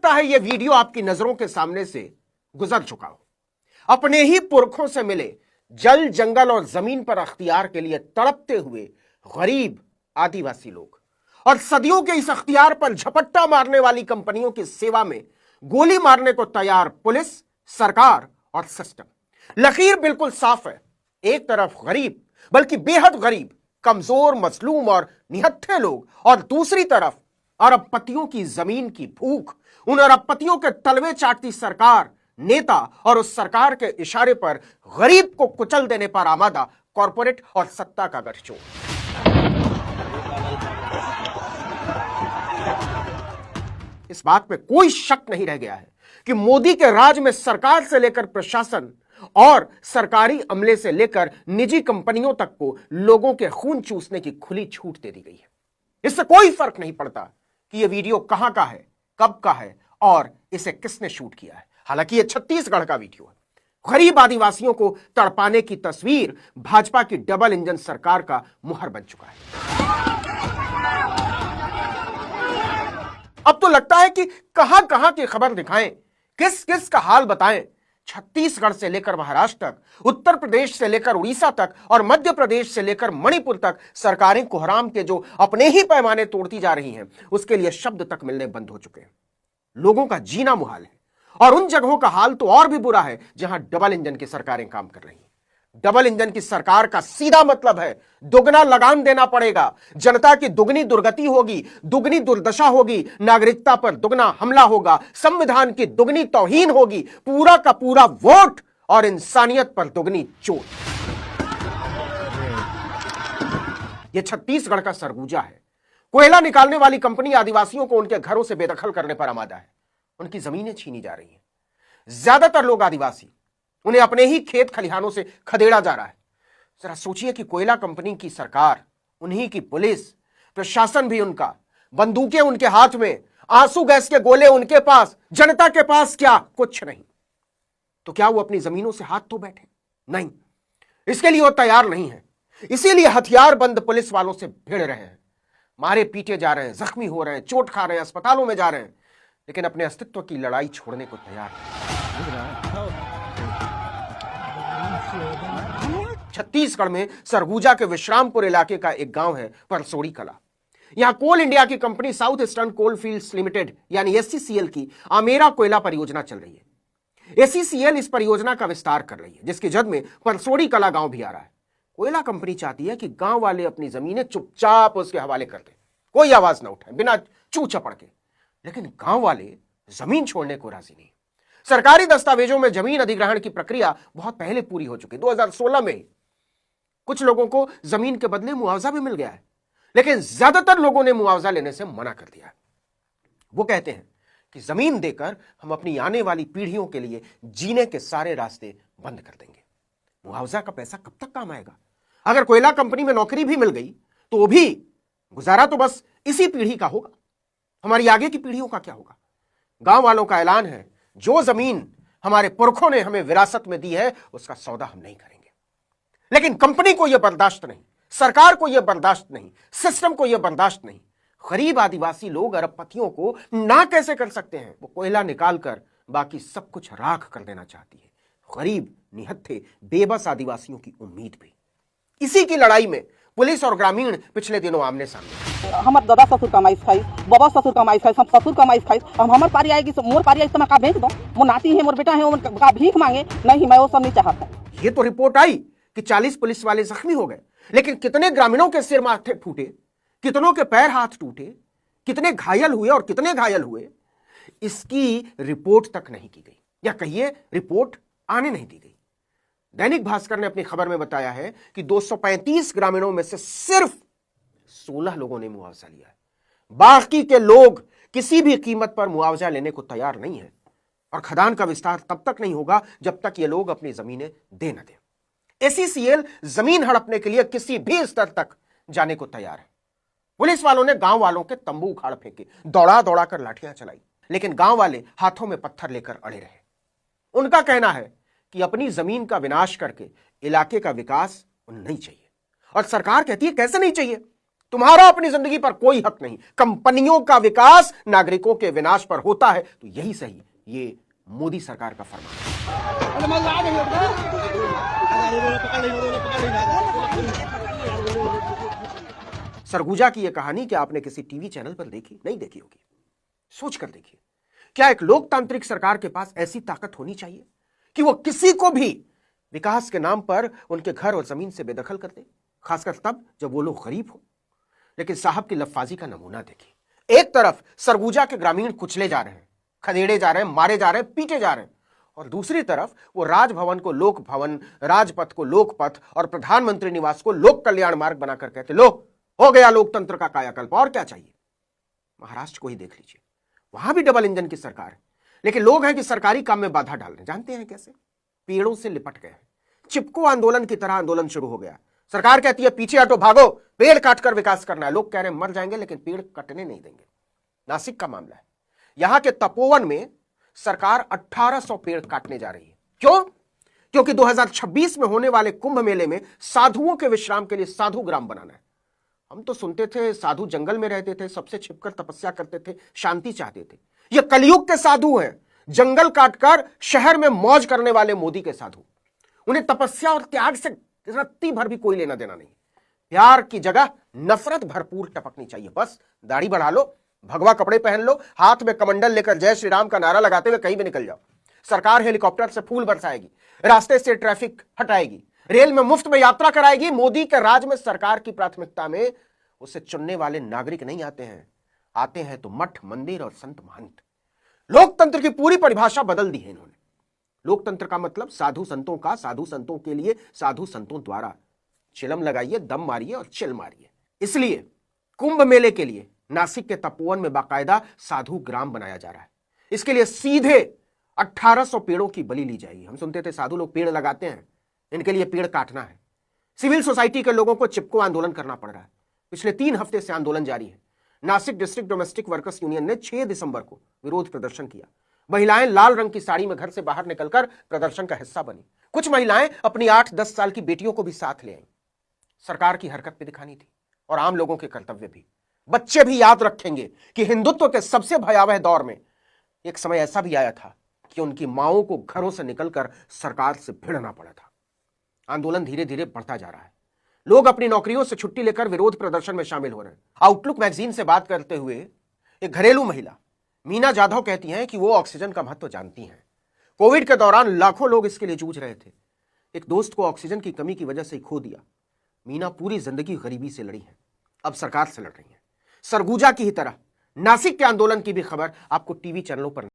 सकता है यह वीडियो आपकी नजरों के सामने से गुजर चुका हो। अपने ही पुरखों से मिले जल, जंगल और जमीन पर अख्तियार के लिए तड़पते हुए गरीब आदिवासी लोग और सदियों के इस अख्तियार पर झपट्टा मारने वाली कंपनियों की सेवा में गोली मारने को तैयार पुलिस, सरकार और सिस्टम। लकीर बिल्कुल साफ है। एक तरफ गरीब, बल्कि बेहद गरीब, कमजोर, मजलूम और निहत्थे लोग, और दूसरी तरफ अरबपतियों की जमीन की भूख, उन अरबपतियों के तलवे चाटती सरकार, नेता और उस सरकार के इशारे पर गरीब को कुचल देने पर आमादा कॉरपोरेट और सत्ता का गठजोड़। इस बात में कोई शक नहीं रह गया है कि मोदी के राज में सरकार से लेकर प्रशासन और सरकारी अमले से लेकर निजी कंपनियों तक को लोगों के खून चूसने की खुली छूट दे दी गई है। इससे कोई फर्क नहीं पड़ता कि यह वीडियो कहां का है, कब का है और इसे किसने शूट किया है। हालांकि यह छत्तीसगढ़ का वीडियो है। गरीब आदिवासियों को तड़पाने की तस्वीर भाजपा की डबल इंजन सरकार का मुहर बन चुका है। अब तो लगता है कि कहां कहां की खबर दिखाएं, किस किस का हाल बताएं। छत्तीसगढ़ से लेकर महाराष्ट्र तक, उत्तर प्रदेश से लेकर उड़ीसा तक और मध्य प्रदेश से लेकर मणिपुर तक सरकारें कोहराम के जो अपने ही पैमाने तोड़ती जा रही हैं, उसके लिए शब्द तक मिलने बंद हो चुके हैं। लोगों का जीना मुहाल है। और उन जगहों का हाल तो और भी बुरा है जहां डबल इंजन की सरकारें काम कर रही हैं। डबल इंजन की सरकार का सीधा मतलब है दुगना लगान देना पड़ेगा, जनता की दुगनी दुर्गति होगी, दुगनी दुर्दशा होगी, नागरिकता पर दुगना हमला होगा, संविधान की दुगनी तौहीन होगी, पूरा का पूरा वोट और इंसानियत पर दुगनी चोट। यह छत्तीसगढ़ का सरगुजा है। कोयला निकालने वाली कंपनी आदिवासियों को उनके घरों से बेदखल करने पर आमादा है। उनकी जमीनें छीनी जा रही हैं। ज्यादातर लोग आदिवासी, उन्हें अपने ही खेत खलिहानों से खदेड़ा जा रहा है। जरा सोचिए कि कोयला कंपनी की सरकार, उन्हीं की पुलिस, प्रशासन भी उनका, बंदूकें उनके हाथ में, आंसू गैस के गोले उनके पास, जनता के पास क्या? कुछ नहीं। तो क्या वो अपनी जमीनों से हाथ धो बैठे? नहीं, इसके लिए वो तैयार नहीं है। इसीलिए हथियार बंद पुलिस वालों से भिड़ रहे हैं, मारे पीटे जा रहे हैं, जख्मी हो रहे हैं, चोट खा रहे हैं, अस्पतालों में जा रहे हैं, लेकिन अपने अस्तित्व की लड़ाई छोड़ने को तैयार नहीं। छत्तीसगढ़ में सरगुजा के विश्रामपुर इलाके का एक गांव है परसोड़ी कला। यहां कोल इंडिया की कंपनी साउथ ईस्टर्न कोल फील्ड्स लिमिटेड यानी एससीसीएल की आमेरा कोयला परियोजना चल रही है। एससीसीएल इस परियोजना का विस्तार कर रही है, जिसकी जद में परसोड़ी कला गांव भी आ रहा है। कोयला कंपनी चाहती है कि गांव वाले अपनी जमीनें चुपचाप उसके हवाले कर दें, कोई आवाज ना उठाए, बिना चू चपड़ के। लेकिन गांव वाले जमीन छोड़ने को राजी नहीं। सरकारी दस्तावेजों में जमीन अधिग्रहण की प्रक्रिया बहुत पहले पूरी हो चुकी, 2016 में। कुछ लोगों को जमीन के बदले मुआवजा भी मिल गया है, लेकिन ज्यादातर लोगों ने मुआवजा लेने से मना कर दिया। वो कहते हैं कि जमीन देकर हम अपनी आने वाली पीढ़ियों के लिए जीने के सारे रास्ते बंद कर देंगे। मुआवजा का पैसा कब तक काम आएगा? अगर कोयला कंपनी में नौकरी भी मिल गई तो भी गुजारा तो बस इसी पीढ़ी का होगा। हमारी आगे की पीढ़ियों का क्या होगा? गांव वालों का ऐलान है, जो जमीन हमारे पुरखों ने हमें विरासत में दी है उसका सौदा हम नहीं करेंगे। लेकिन कंपनी को यह बर्दाश्त नहीं, सरकार को यह बर्दाश्त नहीं, सिस्टम को यह बर्दाश्त नहीं। गरीब आदिवासी लोग अरबपतियों को ना कैसे कर सकते हैं? वो कोयला निकालकर बाकी सब कुछ राख कर देना चाहती है। गरीब, निहत्थे, बेबस आदिवासियों की उम्मीद भी। इसी की लड़ाई में पुलिस और ग्रामीण पिछले दिनों आमने सामने। हमार दादा ससुर कमाई खाई, बाबा ससुर कमाई खाई, हम ससुर कमाई खाई। अब हमार पारी आएगी, मोर पारी आएगी तो मैं का भेज दो? वो नाती है, मोर बेटा है, वो का भीख मांगे? नहीं, मैं वो सब नहीं चाहता। ये तो रिपोर्ट आई कि 40 पुलिस वाले जख्मी हो गए, लेकिन कितने ग्रामीणों के सिर माथे फूटे, कितनों के पैर हाथ टूटे, कितने घायल हुए और कितने घायल हुए, इसकी रिपोर्ट तक नहीं की गई, या कहिए रिपोर्ट आने नहीं दी गई। दैनिक भास्कर ने अपनी खबर में बताया है कि 235 ग्रामीणों में से सिर्फ 16 लोगों ने मुआवजा लिया है। बाकी के लोग किसी भी कीमत पर मुआवजा लेने को तैयार नहीं है। और खदान का विस्तार तब तक नहीं होगा जब तक ये लोग अपनी जमीनें दे न दें। एससीसीएल जमीन हड़पने के लिए किसी भी स्तर तक जाने को तैयार है। पुलिस वालों ने गांव वालों के तंबू उखाड़ फेंके, दौड़ा दौड़ा कर लाठियां चलाई, लेकिन गांव वाले हाथों में पत्थर लेकर अड़े रहे। उनका कहना है कि अपनी जमीन का विनाश करके इलाके का विकास उन्हें नहीं चाहिए। और सरकार कहती है कैसे नहीं चाहिए? तुम्हारा अपनी जिंदगी पर कोई हक नहीं। कंपनियों का विकास नागरिकों के विनाश पर होता है, तो यही सही, ये मोदी सरकार का फरमान है। सरगुजा की यह कहानी क्या आपने किसी टीवी चैनल पर देखी? नहीं देखी होगी। सोच कर देखिए, क्या एक लोकतांत्रिक सरकार के पास ऐसी ताकत होनी चाहिए कि वो किसी को भी विकास के नाम पर उनके घर और जमीन से बेदखल कर दे, खासकर तब जब वो लोग गरीब हो? लेकिन साहब की लफाजी का नमूना देखिए। एक तरफ सरगुजा के ग्रामीण कुचले जा रहे हैं, खदेड़े जा रहे हैं, मारे जा रहे हैं, पीटे जा रहे हैं, और दूसरी तरफ वो राजभवन को लोक भवन, राजपथ को लोकपथ और प्रधानमंत्री निवास को लोक कल्याण मार्ग बनाकर कहते, लो हो गया लोकतंत्र का कायाकल्प, और क्या चाहिए? महाराष्ट्र को ही देख लीजिए, वहां भी डबल इंजन की सरकार है, लेकिन लोग हैं कि सरकारी काम में बाधा डाल रहे हैं। जानते हैं कैसे? पेड़ों से लिपट गए हैं। चिपको आंदोलन की तरह आंदोलन शुरू हो गया। सरकार कहती है पीछे हटो, भागो, पेड़ काटकर विकास करना है। लोग कह रहे हैं मर जाएंगे लेकिन पेड़ कटने नहीं देंगे। नासिक का मामला है, यहां के तपोवन में सरकार 1800 पेड़ काटने जा रही है। क्यों? क्योंकि 2026 में होने वाले कुंभ मेले में साधुओं के विश्राम के लिए साधु ग्राम बनाना है। हम तो सुनते थे साधु जंगल में रहते थे, सबसे छिपकर तपस्या करते थे, शांति चाहते थे। ये कलयुग के साधु हैं, जंगल काटकर शहर में मौज करने वाले मोदी के साधु। उन्हें तपस्या और त्याग से रत्ती भर भी कोई लेना देना नहीं। प्यार की जगह नफरत भरपूर टपकनी चाहिए। बस दाढ़ी बढ़ा लो, भगवा कपड़े पहन लो, हाथ में कमंडल लेकर जय श्री राम का नारा लगाते हुए कहीं भी निकल जाओ। सरकार हेलीकॉप्टर से फूल बरसाएगी, रास्ते से ट्रैफिक हटाएगी, रेल में मुफ्त में यात्रा कराएगी। मोदी के राज में सरकार की प्राथमिकता में उसे चुनने वाले नागरिक नहीं आते हैं, आते हैं तो मठ, मंदिर और संत महंत। लोकतंत्र की पूरी परिभाषा बदल दी है इन्होंने। लोकतंत्र का मतलब साधु संतों का, साधु संतों के लिए, साधु संतों द्वारा। चिलम लगाइए, दम मारिए और चिल मारिए। इसलिए कुंभ मेले के लिए नासिक के तपोवन में बाकायदा साधु ग्राम बनाया जा रहा है। इसके लिए सीधे 1800 पेड़ों की बलि ली जाएगी। हम सुनते थे साधु लोग पेड़ लगाते हैं, इनके लिए पेड़ काटना है। सिविल सोसाइटी के लोगों को चिपको आंदोलन करना पड़ रहा है। पिछले 3 हफ्ते से आंदोलन जारी है। Nashik district domestic workers union ने 6 दिसंबर को विरोध प्रदर्शन किया। महिलाएं लाल रंग की साड़ी में घर से बाहर निकलकर प्रदर्शन का हिस्सा बनी। कुछ महिलाएं अपनी 8-10 साल की बेटियों को भी साथ ले आईं। सरकार की हरकत पे दिखानी थी और आम लोगों के कर्तव्य भी। बच्चे भी याद रखेंगे कि हिंदुत्व के सबसे भयावह दौर में एक समय ऐसा भी आया था कि उनकी माओं को घरों से निकलकर सरकार से भिड़ना पड़ा था। आंदोलन धीरे धीरे बढ़ता जा रहा है। लोग अपनी नौकरियों से छुट्टी लेकर विरोध प्रदर्शन में शामिल हो रहे हैं। आउटलुक मैगजीन से बात करते हुए एक घरेलू महिला मीना जाधव कहती हैं कि वो ऑक्सीजन का महत्व जानती हैं। कोविड के दौरान लाखों लोग इसके लिए जूझ रहे थे। एक दोस्त को ऑक्सीजन की कमी की वजह से खो दिया। मीना पूरी जिंदगी गरीबी से लड़ी है, अब सरकार से लड़ रही है। सरगुजा की ही तरह नासिक के आंदोलन की भी खबर आपको टीवी चैनलों पर